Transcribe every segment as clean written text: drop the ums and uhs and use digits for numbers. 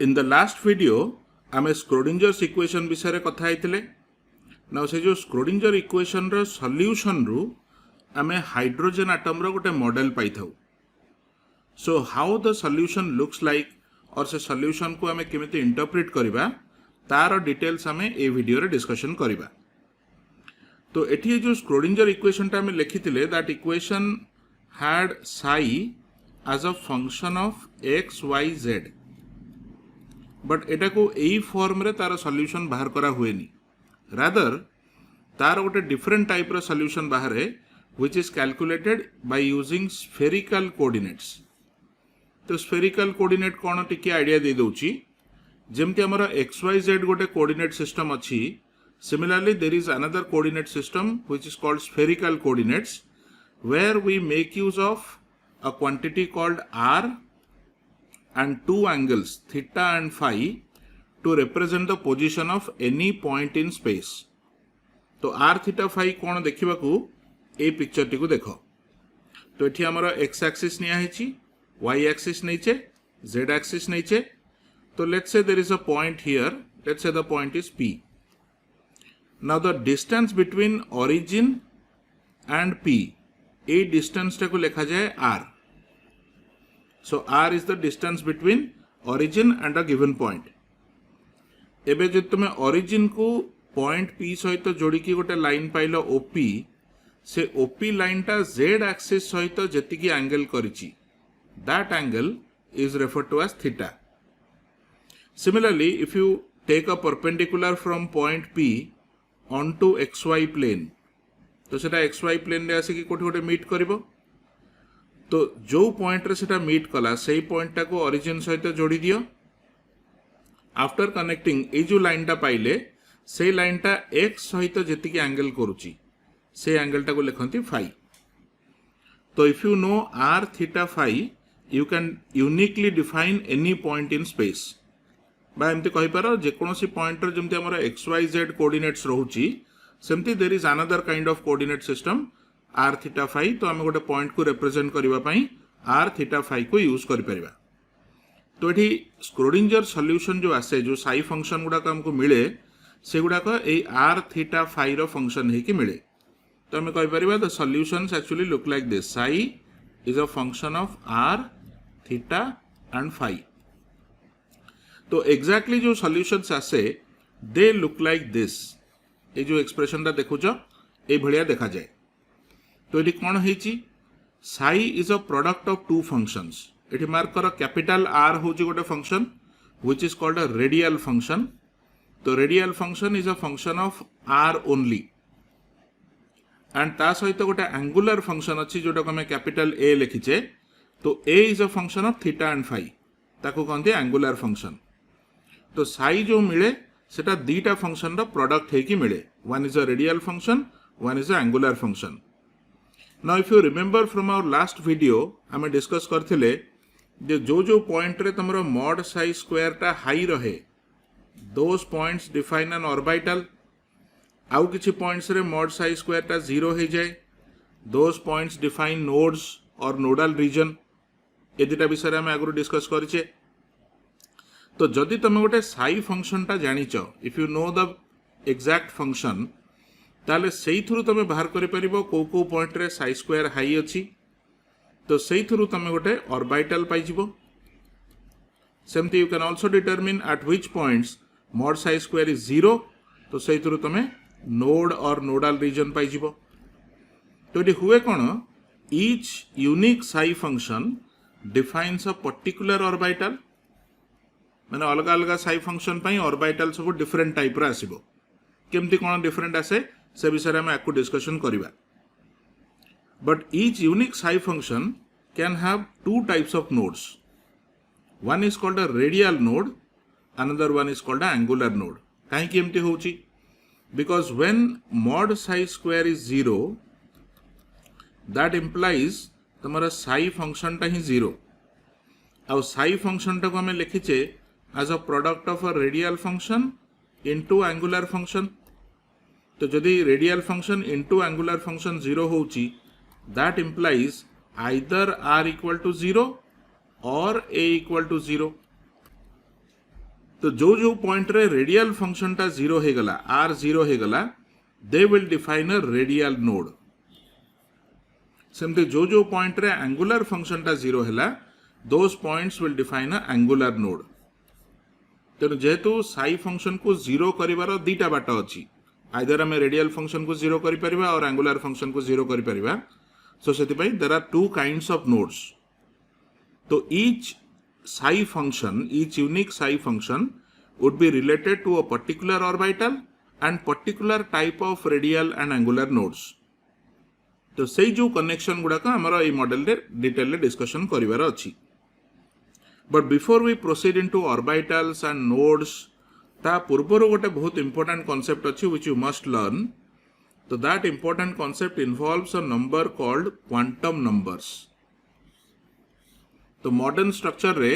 In the last video, आम स्क्रोडिंजर्स equation विषय कथा होते ना से जो स्क्रोडिंजर इक्वेशन रो सॉल्यूशन रु आमे हाइड्रोजन आटम रो गोटे मॉडल पाई थाउ. So how the solution looks like और से सॉल्यूशन को आमे केमिति इंटरप्रेट करबा तार डिटेल्स आमे ए वीडियो रे डिस्कशन करबा. तो एठी जो स्क्रोडिंजर इक्वेशन टा आमे लिखिथिले that equation had psi as a function of x y z. But एटा को यही फॉर्म रे तार सॉल्यूशन बाहर करा हुएनी. रादर तार गोटे डिफरेंट टाइप रो सॉल्यूशन बाहर है which is calculated by using spherical coordinates. तो स्फेरिकल कोऑर्डिनेट कोन टिके आईडिया दे दोची. जेमति हमर xyz गोटे कोऑर्डिनेट सिस्टम अछि, similarly there is another coordinate system which is called spherical coordinates where we make use of a quantity called r and two angles theta and phi to represent the position of any point in space. तो r theta phi कौन देखिबा को ए picture T को देखो. तो एठी हमर x axis निया हिची, y एक्सिस नैचे, z एक्सिस नैचे. तो let's say there is a point here, let's say the point is p. Now the distance between origin and p, ए डिस्टेंस टा को लिखा जाए r. So r is the distance between origin and a given point. एबे जो तुमे origin को point p सहित जोड़ी की गोटे लाइन पाइलो OP, से OP लाइन टा z axis सहित जेति की angle करिची, that angle is referred to as theta. Similarly, if you take a perpendicular from point P onto xy plane, तो सेटा xy plane रे आसे की कोठी गोटे मीट करिवो. तो जो पॉइंट रे सेटा मीट कला सेही पॉइंट टा को ओरिजिन सहित जोड़ी दियो. आफ्टर कनेक्टिंग ए जो लाइन टा पाइले से लाइन टा x सहित जेति की एंगल करूची से एंगल टा को लिखंती फाई. तो if you know r theta phi you can uniquely define any point in space. बा एमती कहि पारो जे कोनोसी पॉइंट रे जेमती हमर xyz कोऑर्डिनेट्स रहूची सेमती there is another kind of coordinate system r theta phi. तो आम गोटे पॉइंट को रिप्रेजेंट करबा पई r थीटा फाई को यूज करि परिबा. तो एठी स्क्रोडिंजर सॉल्यूशन जो आसे जो साई फंक्शन गुडा को हमको मिले से गुडा को ए r थीटा फाई रो फंक्शन हे कि मिले. तो हम कहि परिबा the solutions actually look like this. Psi is a function of r theta and phi. तो एग्जैक्टली जो सॉल्यूशंस आसे दे लुक लाइक दिस. ए जो एक्सप्रेशन दा देखुचो ए भलिया देखा जाए. तो ये कौन है psi is a product of two functions. ये मार्क कर कैपिटल आर हूँ गोटे function which is called a radial function. तो radial function is a function of R only and ता सहित गोटे एंगुलर फंक्शन अच्छी जोटा को हमें कैपिटल ए लिखीचे. तो A is a function of theta and phi, ताको कहते एंगुलर फंक्शन. तो साई जो मिले सेटा दीटा फंक्शन रो प्रोडक्ट है कि मिले. One is a radial function, one is a angular function. Now if you remember from our last video हमें डिस्कस करथिले जो जो पॉइंट रे तमरो मॉड साई स्क्वायर टा हाई रहे दोस पॉइंट्स डिफाइन एन ऑर्बिटल. आउ किछि पॉइंट्स रे मॉड साई स्क्वायर टा जीरो हो जाए, दोस पॉइंट्स डिफाइन नोड्स और नोडल रीजन. ए दुटा विषय हम आगु डिस्कस करिचे. तो जदि तमे गोटे साई फंक्शन टा जानिचो, if you know the exact function, ताले सेही थ्रू तमे बाहर करि परिबो को पॉइंट रे साई स्क्वायर हाई अछि. तो सेही थ्रू तमे गोटे ऑर्बिटल पाइ जिवो. सेमती you can also determine at which points mod psi square is zero. तो सेही थ्रू तमे नोड और नोडल रीजन पाइ जिवो. तो ये हुए कोन each unique psi function defines a particular orbital. माने अलग अलग साई फंक्शन पई ऑर्बिटल सब डिफरेंट टाइप रा आसीबो. केमती कोन डिफरेंट आसे से विषय में आपको डिस्कशन करिबा. But each unique psi function can have two types of nodes. One is called a radial node, another one is called an angular node. काहे कि एमती होउची because when mod psi square is zero that implies तमरा psi function टा ही जीरो. आ psi function टा को हमें लिखिचे as a product of a radial function into angular function. तो जदि radial function into angular function zero होउची that implies either r equal to zero or a equal to zero. तो जो जो पॉइंट रे रेडियल फंक्शन टा zero हो गला आर जीरो हो गला they will define a radial node सेमते जो जो पॉइंट रे एंगुलर फंक्शन टा जीरो हैला those points will define an angular node तेणु जेहेतु साई फंक्शन को जीरो करिवार दीटा बाट अछि आइदर हमें रेडियल फंक्शन को जीरो करि परिबा और एंगुलर फंक्शन को जीरो करि परिबा सो सेति पई there are two kinds of nodes तो each psi function, each unique psi function would be related to a particular orbital and particular type of radial and angular nodes. तो सही जो connection गुड़ाक आमर ये model रे detail रे discussion करिवार अछि but before we proceed into orbitals and nodes ता पूर्वर गोटे बहुत इंपोर्टेंट कांसेप्ट अछि व्हिच यू मस्ट लर्न तो that important concept involves a number called quantum numbers तो मॉडर्न स्ट्रक्चर रे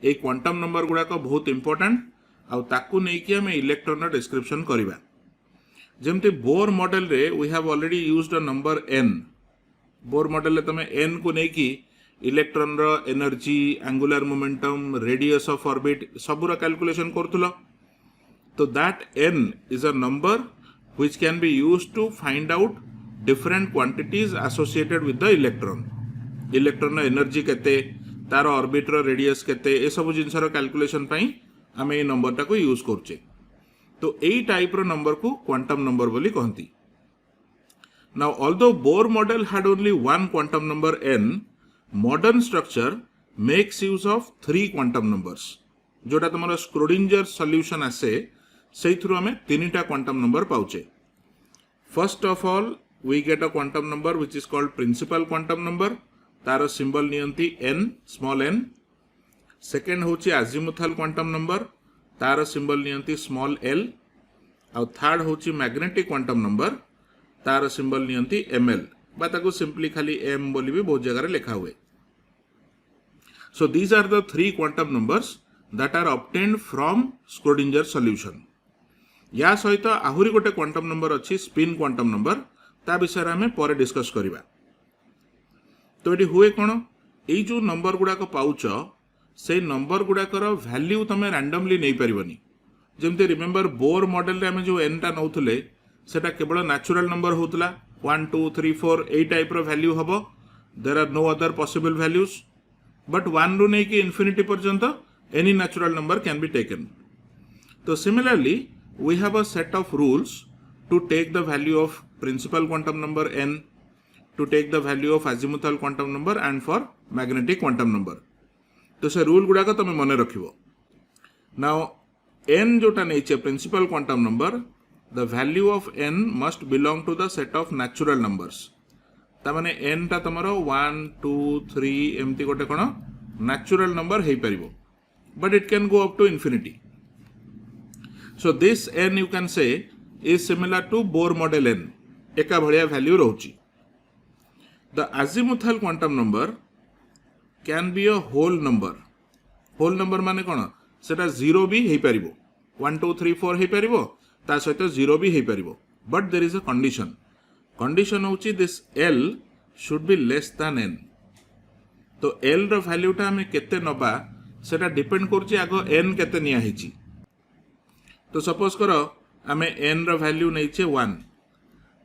ए क्वांटम नंबर गुड़ाक बहुत इंपोर्टेंट आउ ताकू नै कि हम इलेक्ट्रॉन रा डिस्क्रिप्शन करिबा जेमते बोर मॉडल रे we have already used a number n Bohr model रे तमे n को नै कि इलेक्ट्रॉन रा energy angular momentum radius of orbit सब रा कैलकुलेशन करथुलो तो that n is a number which can be used to find out different quantities associated with the electron रा एनर्जी केते तार ऑर्बिट रो रेडियस केते ए सब जिंस रो कैलकुलेशन पई हमें ए नंबर टा को यूज करछे तो एई टाइप रो नंबर को क्वांटम नंबर बोली कहंती now although Bohr model had only one quantum number n modern structure makes use of three quantum numbers जोटा तमरो स्क्रोडिंजर सॉल्यूशन आसे सेइथरु हमें तीनटा क्वांटम नंबर पाउचे first of all we get a quantum number which is called principal quantum number तार symbol नियंती n small n second होची अजीमुथल क्वांटम नंबर तार सिंबल नियंती स्मॉल l और थर्ड होची मैग्नेटिक क्वांटम नंबर तार symbol नियंती ml बा ताको simply खाली m बोली भी बहुत जगह रे लिखा हुए so these are the three quantum numbers that are obtained from Schrodinger solution या सहित आहुरी गोटे क्वांटम नंबर अच्छी स्पिन क्वांटम नंबर ता विषय हमें पर डिस्कस करिबा तो ये हुए कौन ये जो नंबर गुड़ाक पाउच से नंबर गुड़ाकर वैल्यू तुम रैंडमली नहीं पारिबनी जेमते रिमेंबर बोर मॉडल रे हमें जो n टा नौथुले सेटा केवल नेचुरल नंबर होतला 1 2 3 4 ए टाइप रो वैल्यू हबो there are no other possible values but 1 रु नहीं कि इन्फिनिटी पर्यंत any natural number can be taken तो similarly we have a set of rules to take the value of principal quantum number n to take the value of azimuthal quantum number and for magnetic quantum number तो से rule गुड़ा का तुम मन रखिबो now n जोटा नेचे principal quantum number the value of n must belong to the set of natural numbers ता माने n ता तमरो 1 2 3 एमती गोटे कोन नेचुरल नंबर हे परिबो but it can go up to infinity so this n you can say is similar to Bohr model n एका भलिया वैल्यू रहउची The azimuthal quantum number can be a whole number. Whole number माने कौन सेटा zero भी हे परिबो 1 2 3 4 हे परिबो ता सहित जीरो भी हे परिबो but there is a condition होची this l should be less than n तो l रो वैल्यू टा हमें केते नबा सेटा डिपेंड करची आगो n केते निया हिची तो सपोज करो हमें n रो वैल्यू नैचे 1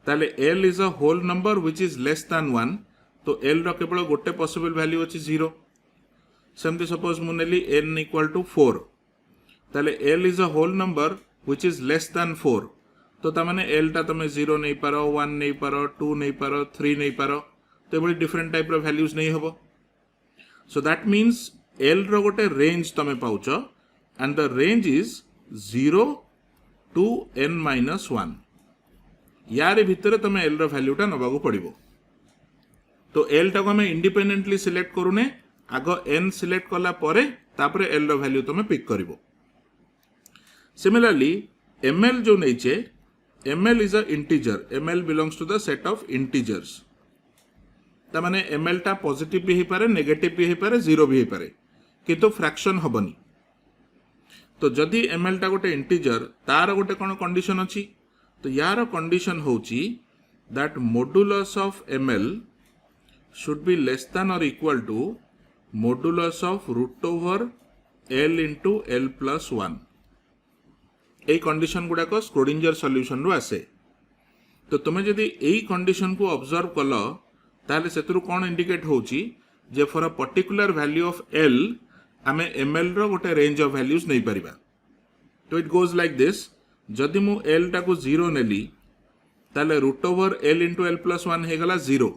ताले l is a whole number which is less than 1 तो l रो केवल गोटे पॉसिबल वैल्यू अछि 0 सेमती सपोज मु नेली n इक्वल टू 4 ताले l is a whole number which is less than 4 तो ता माने l ता तमे 0 नै पारो 1 नै पारो 2 नै पारो 3 नै पारो तो बड़ी डिफरेंट टाइप रो वैल्यूज नै हबो सो दैट मींस l रो गोटे रेंज तमे पाउचो and the range is 0 to n - 1 यारे भितर तमे l रो वैल्यू टा नबागो पड़िबो तो l टा को हमें इंडिपेंडेंटली सिलेक्ट करूने आगो n सिलेक्ट कला परे तापरे l रो वैल्यू तमे पिक करिवो सिमिलरली ml जो नैचे ml is a integer ml belongs to the set of integers ता माने ml टा पॉजिटिव भी हे पारे नेगेटिव भी हे पारे जीरो भी हे पारे किंतु फ्रैक्शन हबनी तो जदि ml टा गोटे इंटीजर तार गोटे कोन कंडीशन अछि तो यार कंडीशन होची that modulus of ml should be less than or equal to modulus of root over l into l plus 1 এই कंडीशन गुड़ाक स्क्रोडिंजर सॉल्यूशन रु आसे। तो तुम्हें जदि यही कंडीशन को ऑब्जर्व कल ताले सेतरु कौन इंडिकेट होची J for a particular value of L आमे एमएल रो गोटे रेंज ऑफ वैल्यूज नहीं परिबा। तो इट गोज लाइक दिस, जदि मु एल टाको 0 नेली ताले root over L into L plus 1 हे गला 0।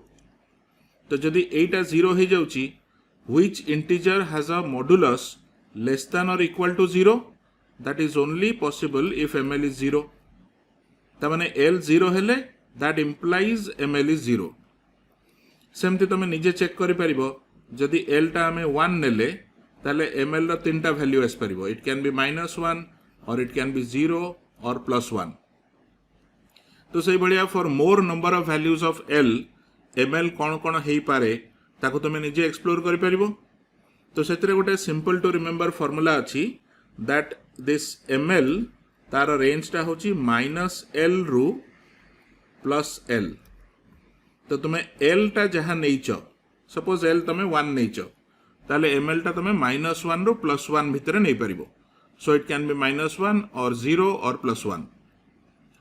तो जदि एटा 0 हो जाउची which integer has a modulus less than or equal to 0, that is only possible if ML is 0। तमाने एल 0 हेले दैट इंप्लाइज एमएल इज 0। सेमती तुम निजे चेक करि परिबो, जदि एल टा आमे 1 नेले ताले एमएल रो तीनटा वैल्यू आस परिबो। It can be -1 or it can B 0 or +1। तो सही भलिया for more number of values of L ML कौन कौन हेई पारे ताको तुम निजे एक्सप्लोर करि परिबो। तो सेतरे गोटे सिंपल टू रिमेंबर फॉर्मूला अछि दैट दिस एमएल तार रेंज टा होची -l रु +l। तो तुम्हें एल टा जहाँ नहींच, सपोज एल तुम्हें 1 नहींच, ताले एमएल टा तुम्हें -1 रु +1 भितर नहीं परिबो। सो इट कैन बी -1 और 0 और +1।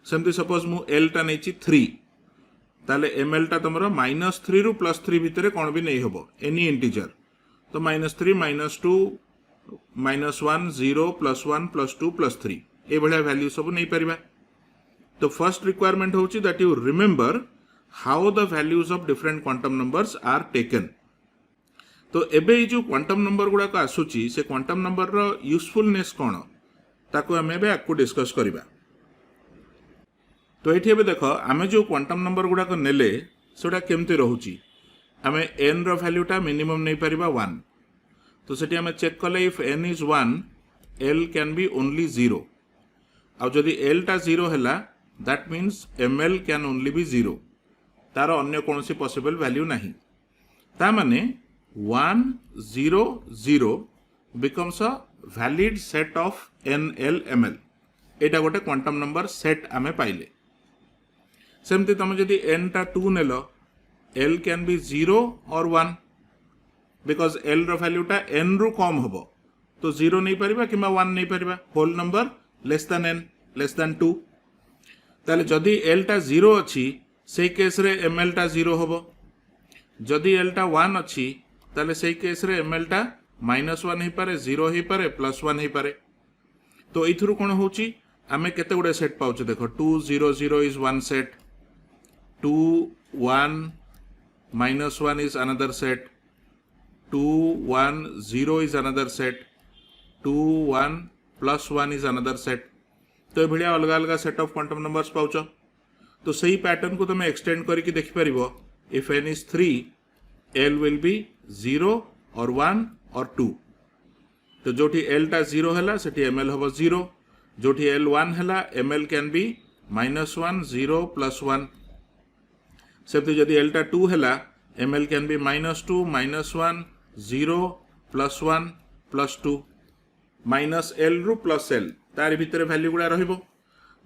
सेमती सपोज मु एल टा नहीं 3, ताले एमएल टा तुमरो -3 रु +3 भितर कौन भी नहीं होबो एनी इंटीजर। तो -3 -2 -1 0 +1 +2 +3 ए भलिया वैल्यू सब नहीं परिबा। तो फर्स्ट रिक्वायरमेंट होची that you remember how the values of different quantum numbers are taken. तो एबे जो क्वांटम नंबर गुड़ा को आसुची से क्वांटम नंबर रो यूजफुलनेस कौन ताको हमें एबे आकु डिस्कस करिबा। तो एठी एबे देखो आमे जो क्वांटम नंबर गुड़ा को नेले सेटा केमते रहूची। आमे n रो वैल्यूटा मिनिमम नहीं परिबा 1। तो सेठी आमे चेक कले if n is 1 l can be only 0। आ जदि l टा 0 हैला that means ml can only be 0, तार अन्य कोनसी पॉसिबल वैल्यू नहीं। ता माने 1 0 0 becomes a valid set of nl ml। एटा गोटे क्वांटम नंबर सेट आमे पाइले। सेमती तुम जदि n टा 2 नेलो l can B 0 or 1 because l रो वैल्यू टा n रु कम होबो। तो 0 नहीं परिबा किमा 1 नहीं परिबा, whole number less than n less than 2। ताले जदि l टा 0 अछि से केस रे ml टा 0 होबो। जदि l टा 1 अछि ताले से केस रे ml टा -1 ही पारे 0 ही पारे +1 ही पारे। तो इथुरु कोन होची आमे केते गुडे सेट पाउछ देखो 2 0 0 is one set, 2 1 -1 is another set, 2 1 0 is another set, 2 1 +1 is another set। तो ये अलग अलग सेट ऑफ क्वांटम नंबर्स पाउछ। तो सही पैटर्न को तुम एक्सटेंड करके देखि परिबो। If n is 3 l will be 0 or 1 और 2। तो जोठी l टा 0 हैला सेठी ml होबो 0, जोठी l 1 हैला ml कैन बी -1 0 +1। सेमती जदि l टा 2 हैला ml कैन बी -2 -1 0 +1 +2 -l रु +l तार भितर वैल्यू गुडा रहिबो।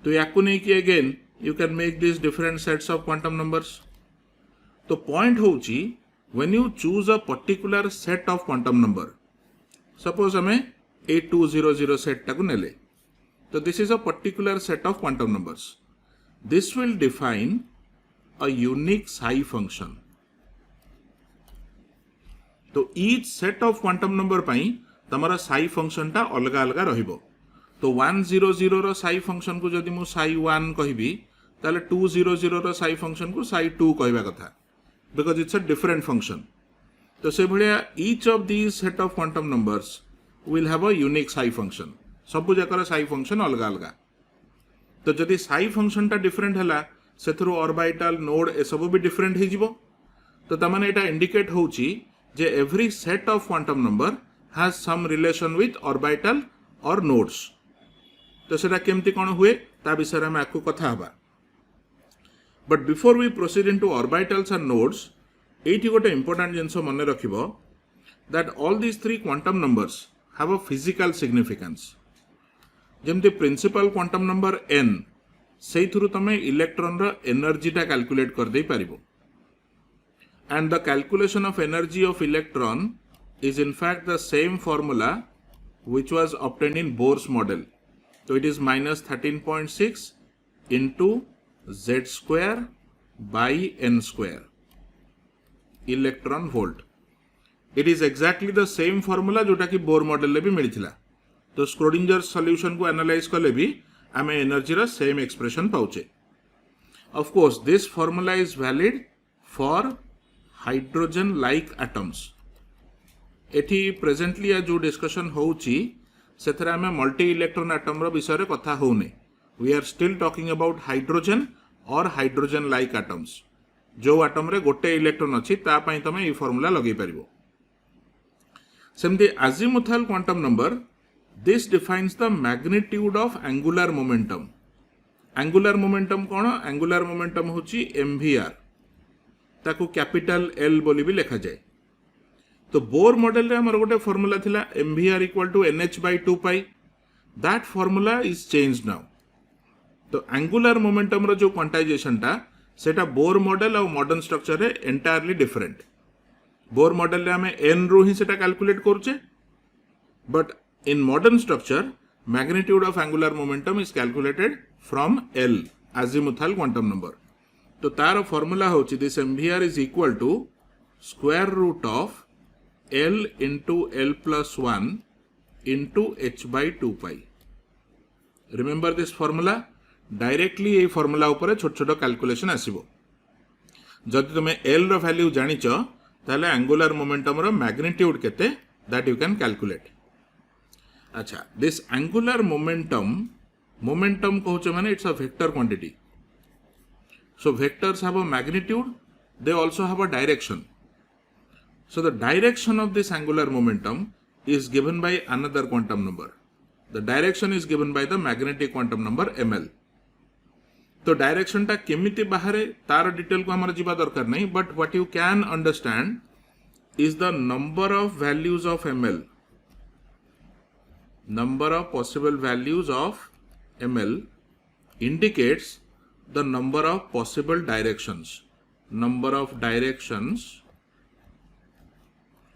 तो याकु नै कि again you can make this different sets of quantum numbers. तो पॉइंट होची when you choose a particular set of quantum number, suppose हमें 8200 सेट टाकु नेले, तो this is a particular set of quantum numbers. This will define a unique psi function। तो each set of quantum number पाई तमरा psi function टा अलगा अलगा रहिबो। तो 100 रो psi function को जदि मु psi 1 कहिबी ताले 200 रो psi function को psi 2 कहबा कथा, because it's a different function। तो से भलिया each of these set of quantum numbers will have a unique psi function। सब जकर psi function अलगा अलगा। तो जदि psi function टा different हला सेथरो ऑर्बिटल नोड ए सब भी डिफरेंट हो जिवो। तो तमाने एटा इंडिकेट होची जे every set of quantum number has some relation with orbital or nodes. तो सेटा केमती कोन हुए ता विषय में आकु कथा हबा। But before we proceed into orbitals and nodes, एठी गोटे इंपोर्टेंट जिंस मन रखिबो that all these three quantum numbers have a physical significance. जेमती प्रिंसिपल क्वांटम नंबर n से तुमे इलेक्ट्रॉन रो एनर्जी टा कैलकुलेट कर दे पारिबो। And the calculation of energy of electron is in fact the same formula which was obtained in Bohr's model. तो it is -13.6 into z square by n square electron volt. It is exactly the same formula जोटा कि Bohr model भी मिलता. तो Schrödinger solution को analyse कले भी आम एनर्जी रा सेम एक्सप्रेशन पाउचे. Of course this formula is valid for hydrogen like atoms. एठी प्रेजेंटली जो डिस्कशन होउची सेथरे आमे मल्टी इलेक्ट्रॉन एटम रो विषय रे कथा होउने. We are still talking about hydrogen or hydrogen like atoms. जो एटम रे गोटे इलेक्ट्रॉन अछि ता पई तमे ई फॉर्मूला लगै परिबो. सेमती azimuthal quantum number, this defines the magnitude of angular momentum. Angular momentum कौन? एंगुलर मोमेंटम होची mvr, ताकू कैपिटल L बोली भी लिखा जाए. तो बोर मॉडल रे हमर गोटे फार्मूला थिला mvr इक्वल टू nh/2 पाई. That formula is changed now. तो एंगुलर मोमेंटम रो जो क्वांटाइजेशन टा सेटा बोर मॉडल और मॉडर्न स्ट्रक्चर रे एंटायरली डिफरेंट. बोर मॉडल रे हमें n रू ही सेटा कैलकुलेट करछे, but in modern structure magnitude of angular momentum is calculated from L, azimuthal quantum number. तो तार फॉर्मूला होची this mvr is equal to square root of L into L+1 into h/2 pi. Remember this formula. Directly ये formula ऊपर छोट छोट calculation आसीबो. जदि तुमे L रो वैल्यू जानिच ताले एंगुलर मोमेंटम रो मैग्नीट्यूड केते दैट यू कैन कैलकुलेट. अच्छा, दिस एंगुलर मोमेंटम कहूचे माने it's a vector quantity. So vectors have a magnitude, they also have a direction. So the direction of this angular momentum is given by another quantum number. The direction is given by the magnetic quantum number ml. तो direction टा केमिति बाहरे तार detail को हमर जीवा दरकार नहीं, but what you can understand is the number of values of ml, number of possible values of ml indicates the number of possible directions, number of directions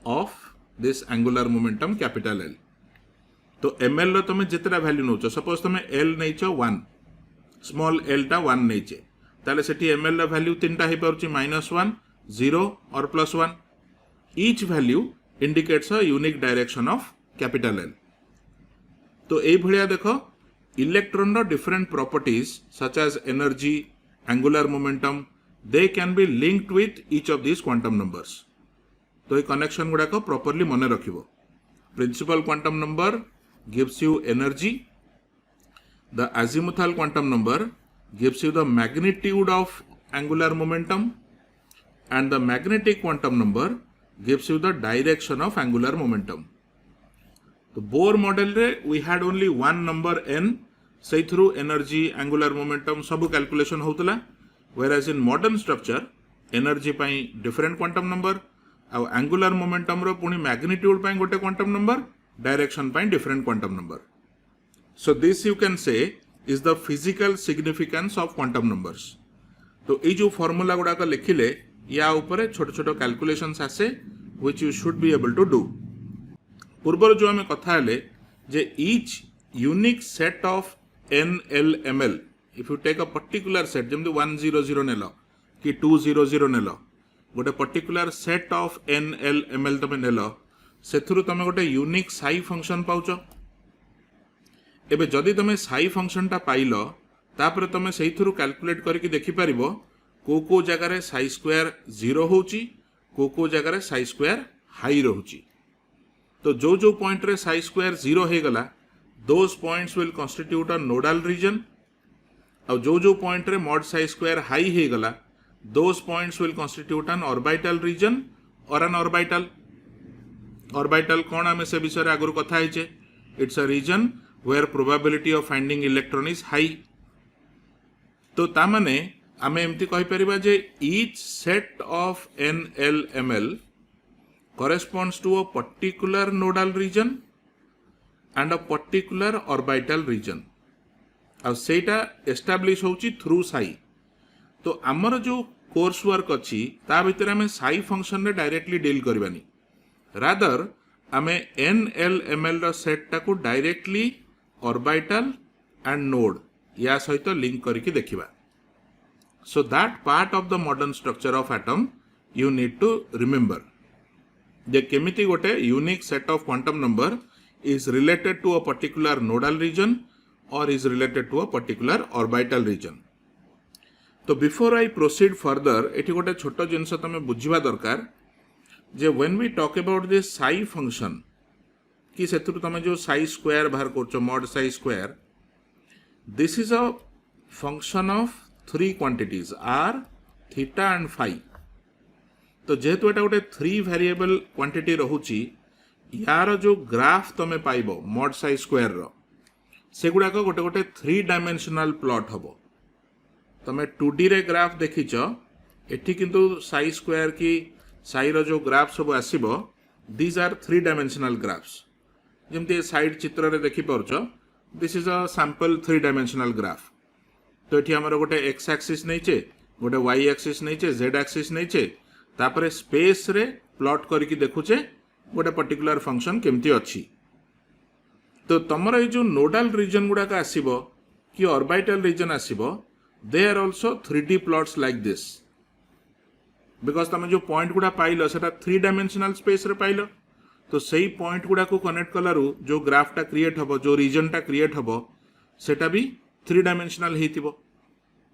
of this angular momentum capital L. तो ml रो तुम जितना value notch, suppose तुम L नहींच 1, small l टा 1 नहींचे, ताले सेठी ml रो value तीनटा हे परछि -1, 0 or +1. Each value indicates a unique direction of capital L. तो ए भलिया देखो इलेक्ट्रॉन रो different properties such as energy, angular momentum, they can be linked with each of this quantum numbers. तो ये कनेक्शन गुड़ा को प्रॉपर्ली मन रखिबो. Principal quantum number gives you energy, the azimuthal quantum number gives you the magnitude of angular momentum, and the magnetic quantum number gives you the direction of angular momentum. तो Bohr model रे we had only one number n, से through energy, angular momentum सब calculation होतला. Whereas in modern structure energy पई different quantum number, आ angular momentum रो पुनी magnitude पई गोटे क्वांटम नंबर, डायरेक्शन पई different quantum number. So this you can say is the physical significance of quantum numbers. तो ये जो फॉर्मूला गुड़ा को लिखिले या ऊपर छोट छोट कैलकुलेशंस आसे which you should be able to do. पूर्वर जो आम कथा हेले जे ईच unique set of NLML, if you take a particular set, जमती 100 नेल कि 200 नेल, गोटे पर्टिकुलर सेट ऑफ NLML तुम नेल, से तुम गोटे यूनिक साई फंक्शन पाउच. एबे जदि तुम साई फंक्शन टा पाइल, तापर तुम से कैलकुलेट करके देखि परिबो को जगार साई स्क्वायर 0 होची, को जगार साई स्क्वायर हाई रहूची. तो जो पॉइंट रे साई स्क्वायर 0 हो गला, those points will constitute a nodal region. और जो पॉइंट रे मॉड साई स्क्वायर हाई हो गला, those points will constitute an orbital region or an orbital. Orbital कौन आम से विषय आगुरी कथा होइछे. It's a region where probability of finding electron is high. तो ता माने आमे एमती कहि परिबा जे each set of NLML corresponds to a particular nodal region and a particular orbital region. अब सेटा एस्टाब्लिश होची थ्रू साई. तो आमर जो कोर्स वर्क अच्छी ता भितर आमे साई फंक्शन रे डायरेक्टली डील करबानी, रादर आमे NLML रो सेट टाको डायरेक्टली ऑर्बिटल एंड नोड या सहित लिंक करके देखिबा. So that part of the modern structure of atom you need to remember. जे केमिति गोटे unique set of quantum number is related to a particular nodal region or is related to a particular orbital region. तो before I proceed further, एठी गोटे छोटो जिनस तमे बुझिबा दरकार जे when we talk about this psi function कि सेतुरु तमे जो psi square बाहर करछो mod psi square, this is a function of three quantities r, theta and phi. तो जेहेतु एटा गोटे थ्री वेरिएबल क्वांटिटी रहुची यार जो ग्राफ तमे पाइबो mod psi square रो सेगुडा को गोटे गोटे थ्री डायमेंशनल प्लॉट हबो. तमे 2D रे ग्राफ देखिचो एठी किंतु psi square की psi रो जो ग्राफ सब आसीबो these are three dimensional graphs. जेमते साइड चित्र रे देखि परछो this is a sample three dimensional graph. तो ये आमर गोटे एक्स एक्सिस नहीं गोटे वाई एक्सिस नहीं जेड एक्सिस नहीं तापरे स्पेस रे प्लॉट करके देखुचे गोटे पर्टिकुलर फंक्शन केमती अच्छी. तो तमर ये जो नोडाल रीजन गुड़ाक आसीबो कि ऑर्बिटल रीजन आसीबो they are also 3D plots like this because तुम जो पॉइंट गुड़ा पाइल सेटा थ्री डायमेंशनल स्पेस रे पाइल. तो सही पॉइंट गुड़ा को कनेक्ट कलारू जो ग्राफटा क्रिएट हबो जो रीजनटा क्रिएट हबो सेटा भी थ्री डायमेंशनल हेतिबो.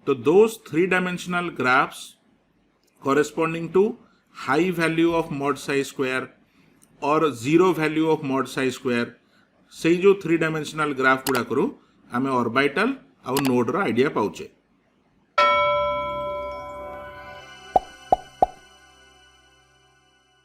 तो those three dimensional graphs corresponding to high value of mod psi square or zero value of mod psi square से जो थ्री डायमेंशनल ग्राफ गुड़ा करू आमे ऑर्बिटल आउ नोड रो आइडिया पाउचे.